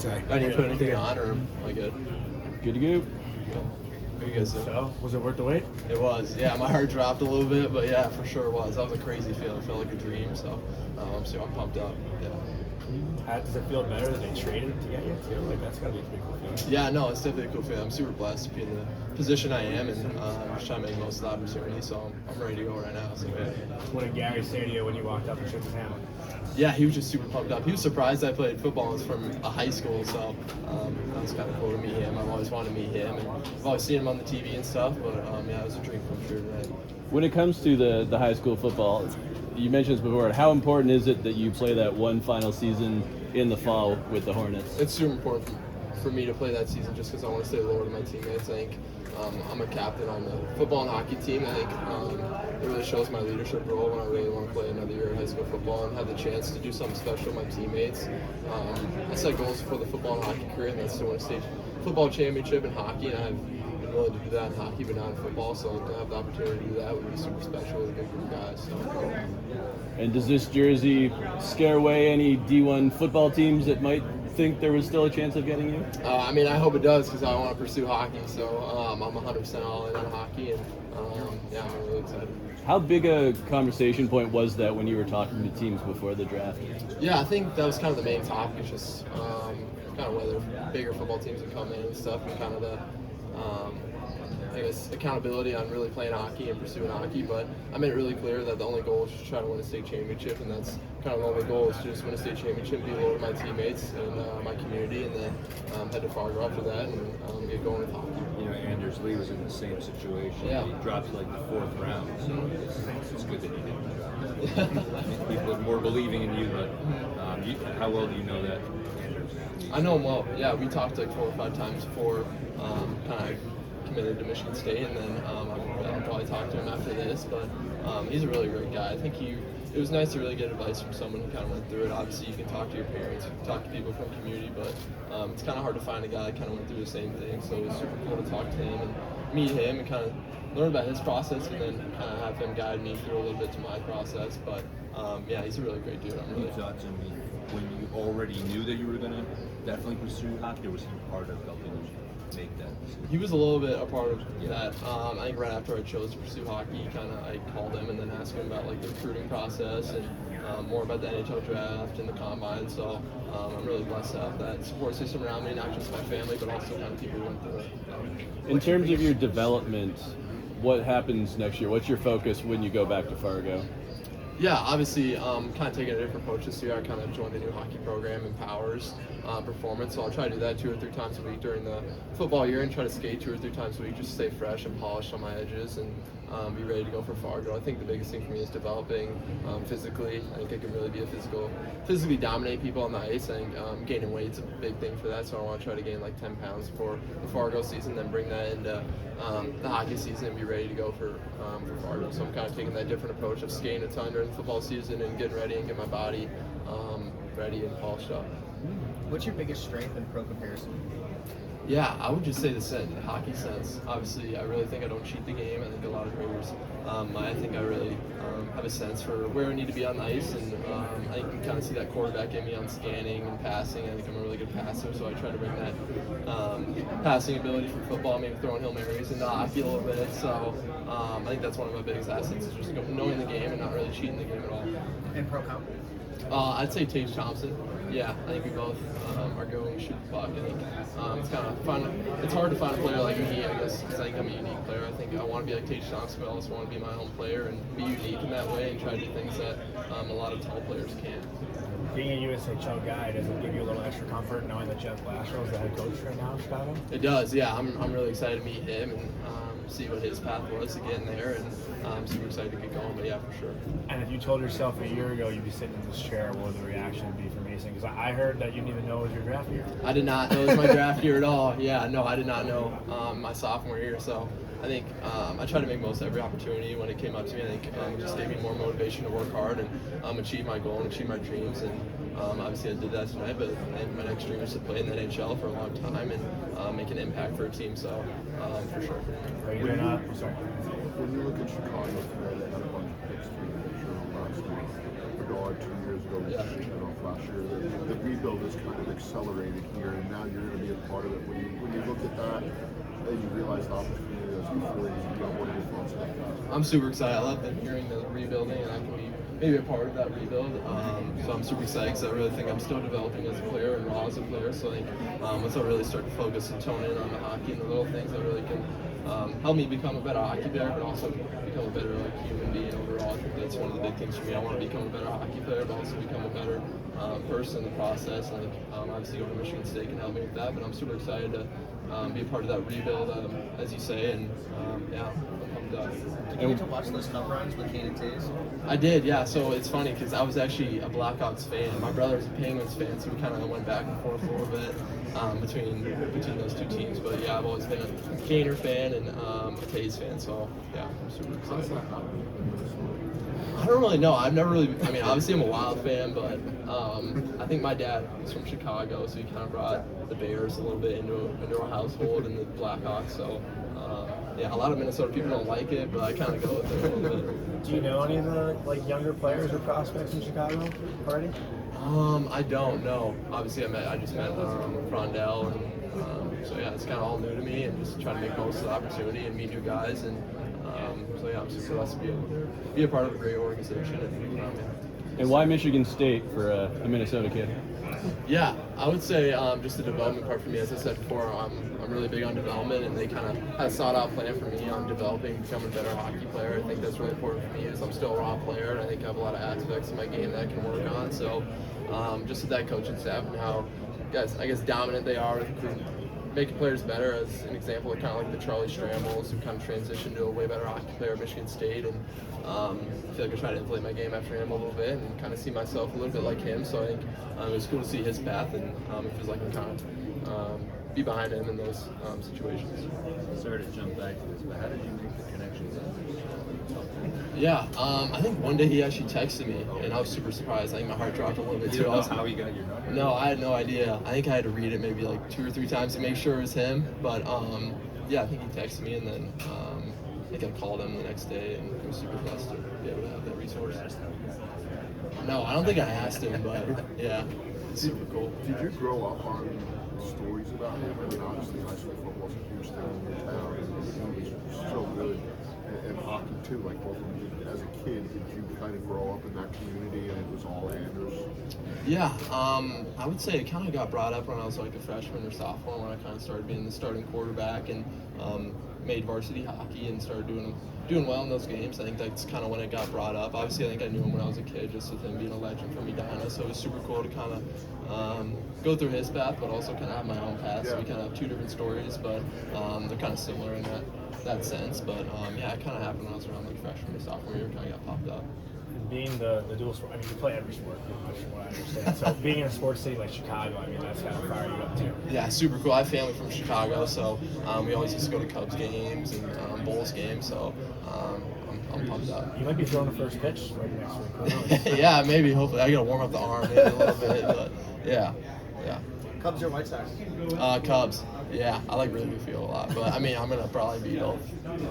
say. I didn't put anything on, or am I good? Good to go. What you guys doing? So, was it worth the wait? It was, yeah. My heart dropped a little bit, but yeah, for sure it was. That was a crazy feeling. It felt like a dream. So I'm pumped up. Yeah. Does it feel better that they traded to get you too? Like that's gotta be a pretty cool feeling. Yeah, no, it's definitely a cool feeling. I'm super blessed to be in the position I am, and I'm just trying to make the most of the opportunity. So I'm ready to go right now. So yeah. What did Gary say to you when you walked up and shook his hand? Yeah, he was just super pumped up. He was surprised I played football. I was from a high school, so that was kind of cool to meet him. I've always wanted to meet him, and I've always seen him on the TV and stuff. But yeah, it was a dream come true tonight. When it comes to the high school football, you mentioned this before. How important is it that you play that one final season in the fall with the Hornets? It's super important for me to play that season just because I want to stay loyal to my teammates. I think I'm a captain on the football and hockey team. I think it really shows my leadership role when I really want to play another year of high school football and have the chance to do something special with my teammates. I set goals for the football and hockey career, and that's to win a state football championship in hockey. And I've been willing to do that in hockey, but not in football. So to have the opportunity to do that would be super special with a good group of guys. So. And does this jersey scare away any D1 football teams that might think there was still a chance of getting you? I mean, I hope it does because I want to pursue hockey. So I'm 100% all in on hockey, and yeah, I'm really excited. How big a conversation point was that when you were talking to teams before the draft? Yeah, I think that was kind of the main topic. It's just kind of whether bigger football teams would come in and stuff, and kind of the I guess accountability on really playing hockey and pursuing hockey. But I made it really clear that the only goal is to try to win a state championship, and that's kind of the only goal is to just win a state championship, be loyal to my teammates and my community, and then head to Fargo after that and get going with hockey. You know, Anders Lee was in the same situation. Yeah. He dropped to like the 4th round, so it's good that you didn't drop. People are more believing in you, but how well do you know that Anders? I know him well. Yeah, we talked like 4 or 5 times before kind of committed to Michigan State, and then I'll probably talk to him after this. But he's a really great guy. I think it was nice to really get advice from someone who kind of went through it. Obviously, you can talk to your parents, you can talk to people from community, but it's kind of hard to find a guy that kind of went through the same thing. So it was super cool to talk to him and meet him and kind of learn about his process, and then kind of have him guide me through a little bit to my process. But yeah, he's a really great dude. I'm really. You talked to me when you already knew that you were going to definitely pursue hockey, or was he part of helping you make that decision? He was a little bit a part of that. I think right after I chose to pursue hockey, I called him and then asked him about like the recruiting process and more about the NHL draft and the combine. So I'm really blessed to have that support system around me, not just my family, but also kind of people who went through it. In terms of your development, what happens next year? What's your focus when you go back to Fargo? Yeah, obviously, kind of taking a different approach this year. I kind of joined a new hockey program, Empowers Performance, so I'll try to do that 2 or 3 times a week during the football year and try to skate 2 or 3 times a week, just stay fresh and polished on my edges and be ready to go for Fargo. I think the biggest thing for me is developing physically. I think I can really be physically dominate people on the ice. I think gaining weight's a big thing for that, so I want to try to gain like 10 pounds for the Fargo season, then bring that into the hockey season and be ready to go for Fargo. So I'm kind of taking that different approach of skating a ton during the football season and getting ready and get my body ready and polished up. What's your biggest strength in pro comparison? Yeah, I would just say the hockey sense. Obviously, I really think I don't cheat the game. I think a lot of graders, I think I really have a sense for where I need to be on the ice, and I think you can kind of see that quarterback in me on scanning and passing. I think I'm a really good passer, so I try to bring that passing ability from football, maybe throwing Hail Marys into hockey a little bit. So I think that's one of my biggest assets is just knowing the game and not really cheating the game at all. And pro comp? I'd say Tage Thompson. Yeah, I think we both are going to shoot the puck. I think it's kind of fun. It's hard to find a player like me, I guess, because I think I'm a unique player. I think I want to be like Tage Thompson, but I also want to be my own player and be unique in that way and try to do things that a lot of tall players can't. Being a USHL guy, does it give you a little extra comfort knowing that Jeff Blashill is the head coach right now in Chicago? It does, yeah. I'm really excited to meet him and see what his path was to getting there, and I'm super excited to get going, but yeah, for sure. And if you told yourself a year ago you'd be sitting in this chair, what would the reaction be for Mason? Because I heard that you didn't even know it was your draft year. I did not know it was my draft year at all. Yeah, no, I did not know my sophomore year, so I think I tried to make most of every opportunity when it came up to me. I think it just gave me more motivation to work hard and achieve my goal and achieve my dreams. And obviously I did that tonight, but I think my next dream is to play in the NHL for a long time and make an impact for a team, so for sure. Are you not? I'm sorry. When you look at Chicago today, they had a bunch of picks to make sure last week. Bedard 2 years ago, we shut off last year. The rebuild is kind of accelerated here. year, and now you're going to be a part of it. When you look at that and you realize the opportunity that was before you, what are your thoughts on that? I'm super excited. I love hearing the rebuilding, and I can be maybe a part of that rebuild. So I'm super excited because I really think I'm still developing as a player and raw as a player. So I think once I really start to focus and tone in on the hockey and the little things that really can help me become a better hockey player, but also become a better human being overall. I think that's one of the big things for me. I want to become a better hockey player, but also become a better person in the process. And obviously going to Michigan State can help me with that. But I'm super excited to be a part of that rebuild, as you say. And yeah, I'm pumped up. Did you get to watch those cup runs with Kane and Tays? I did, yeah. So it's funny because I was actually a Blackhawks fan. My brother was a Penguins fan, so we kind of went back and forth a little bit between those two teams. But yeah, I've always been a Kaner fan and a Tays fan. So yeah, I'm super excited. I don't really know. I've never really. I mean, obviously I'm a Wild fan, but I think my dad is from Chicago, so he kind of brought the Bears a little bit into our household and the Blackhawks. So yeah, a lot of Minnesota people don't like it, but I kind of go with it a little bit. Do you know any of the younger players or prospects in Chicago already? I don't know. Obviously, I just met Frondell, and so yeah, it's kind of all new to me, and just trying to make most of the opportunity and meet new guys, and so yeah, I'm super blessed to be a part of a great organization. And why Michigan State for a Minnesota kid? Yeah, I would say just the development part for me. As I said before, I'm really big on development, and they kind of had a sought-out plan for me on developing, becoming a better hockey player. I think that's really important for me. Is I'm still a raw player, and I think I have a lot of aspects of my game that I can work on. So, just with that coaching staff and how, I guess, dominant they are, making players better. As an example, kind of like the Charlie Strambles, who kind of transitioned to a way better hockey player at Michigan State, and I feel like I try to inflate my game after him a little bit and kind of see myself a little bit like him. So I think it was cool to see his path, and it feels like I can kind of be behind him in those situations. Sorry to jump back to this, but how did you make the connections? Yeah, I think one day he actually texted me, and I was super surprised. I think my heart dropped a little bit too. You don't know how he got your number? No, I had no idea. I think I had to read it maybe like 2 or 3 times to make sure it was him. But yeah, I think he texted me, and then I think I called him the next day, and I was super blessed to be able to have that resource. No, I don't think I asked him, but yeah, it's super cool. Did you grow up on stories about him? I mean, obviously high school football's a huge thing in your town, and he was so good. And hockey too, like both of you. As a kid, did you kind of grow up in that community and it was all Anders? Yeah, I would say it kind of got brought up when I was like a freshman or sophomore, when I kind of started being the starting quarterback and made varsity hockey and started doing well in those games. I think that's kind of when it got brought up. Obviously, I think I knew him when I was a kid, just with him being a legend from Edina, so it was super cool to kind of go through his path, but also kind of have my own path. So we kind of have 2 different stories, but they're kind of similar in that sense. But yeah, it kind of happened when I was around like freshman or sophomore year, kind of got popped up. Being the dual sport, I mean, you play every sport, pretty much, from what I understand. So being in a sports city like Chicago, I mean, that's kind of fire you up too. Yeah, super cool. I have family from Chicago, so we always used to go to Cubs games and Bulls games, so I'm pumped up. You might be throwing the first pitch right next week. Yeah, maybe, hopefully. I gotta warm up the arm maybe a little bit, but yeah. Cubs or White Sox? Cubs. Yeah, I like Wrigley Field a lot, but I mean, I'm gonna probably be both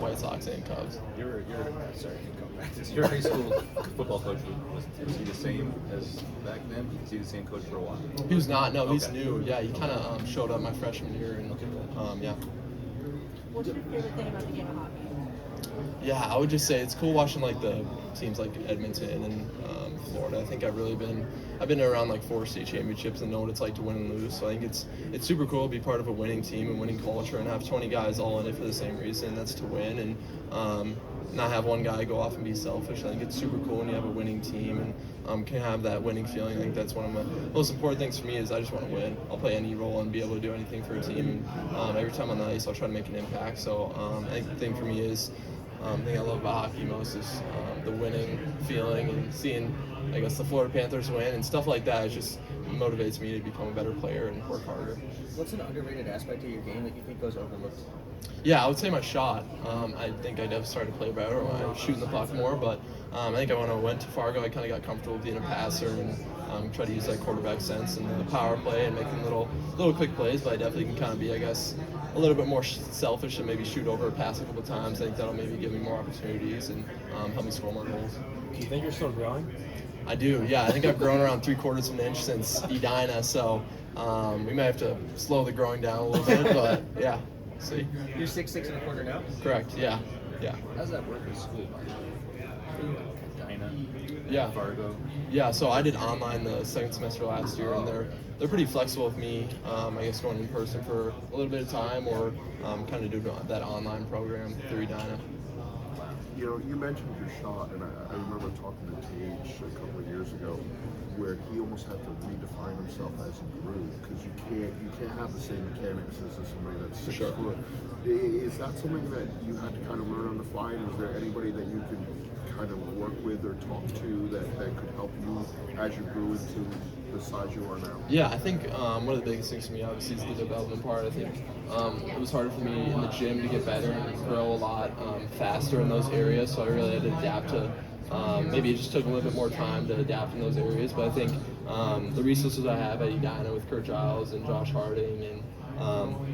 White Sox and Cubs. Your high school football coach, was he the same as back then? Was he the same coach for a while? He was not. No, he's Okay. new. Yeah, he kind of showed up my freshman year, and yeah. What's your favorite thing about the game of hockey? Yeah, I would just say it's cool watching like the teams like Edmonton and Florida. I think I've been around like 4 state championships and know what it's like to win and lose. So I think it's super cool to be part of a winning team and winning culture and have 20 guys all in it for the same reason, that's to win, and not have one guy go off and be selfish. I think it's super cool when you have a winning team and can have that winning feeling. I think that's one of the most important things for me is I just want to win. I'll play any role and be able to do anything for a team. And every time on the ice, I'll try to make an impact. So I think the thing for me is the thing I love about hockey most is the winning feeling and seeing, I guess, the Florida Panthers win and stuff like that. It just motivates me to become a better player and work harder. What's an underrated aspect of your game that you think goes overlooked? Yeah, I would say my shot. I think I definitely started to play better when I was shooting the puck more, but I think when I went to Fargo, I kind of got comfortable being a passer and try to use that quarterback sense and the power play and making little quick plays, but I definitely can kind of be, I guess, a little bit more selfish and maybe shoot over a pass a couple times. I think that'll maybe give me more opportunities and help me score more goals. Do you think you're still growing? I do, yeah. I think I've grown around 3/4 of an inch since Edina, so We may have to slow the growing down a little bit, but yeah, see. You're 6'1" now. Correct. Yeah. Yeah. How's that work at school? Dinah, Yeah. Fargo. Yeah, so I did online the second semester last year, and they're pretty flexible with me. I guess going in person for a little bit of time, or kind of do that online program through Edina. You know, you mentioned your shot, and I remember talking to Tage a couple of years ago, where he almost had to redefine himself as he grew, because you can't have the same mechanics as somebody that's 6 Sure. foot. Is that something that you had to kind of learn on the fly? And was there anybody that you could kind of work with or talk to that could help you as you grew into the size you are now? Yeah, I think one of the biggest things for me, obviously, is the development part. I think it was harder for me in the gym to get better and grow a lot faster in those areas, so I really had to adapt to. Maybe it just took a little bit more time to adapt in those areas, but I think the resources I have at Edina with Kurt Giles and Josh Harding and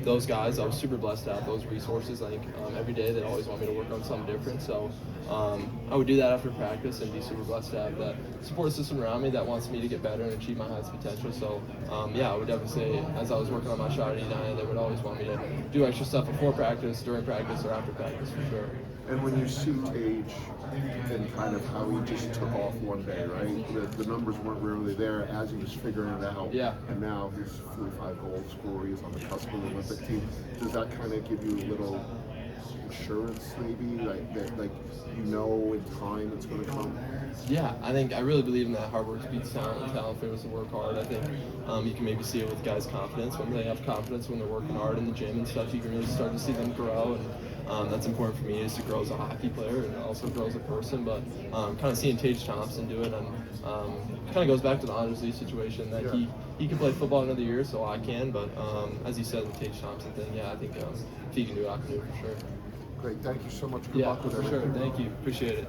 those guys, I was super blessed to have those resources. I think every day they always want me to work on something different, so I would do that after practice and be super blessed to have that support system around me that wants me to get better and achieve my highest potential. So yeah, I would definitely say as I was working on my shot at Edina, they would always want me to do extra stuff before practice, during practice, or after practice for sure. And when you see Tage and kind of how he just took off one day, right? The numbers weren't really there as he was figuring it out. Yeah. And now he's 45 goal scorer. He's on the cusp of the Olympic team. Does that kind of give you a little assurance, maybe, like that, like you know in time it's going to come? Yeah, I think I really believe in that hard work beats talent, and talent favors to work hard. I think you can maybe see it with guys' confidence. When they have confidence, when they're working hard in the gym and stuff, you can really start to see them grow. And that's important for me, is to grow as a hockey player and also grow as a person. But kind of seeing Tage Thompson do it, and kind of goes back to the Honors League situation that he can play football another year, so I can. But as he said, the Tage Thompson thing, yeah, I think if he can do it, I can do it for sure. Great, thank you so much. Good Yeah, luck with for everything. sure. Thank you. Appreciate it.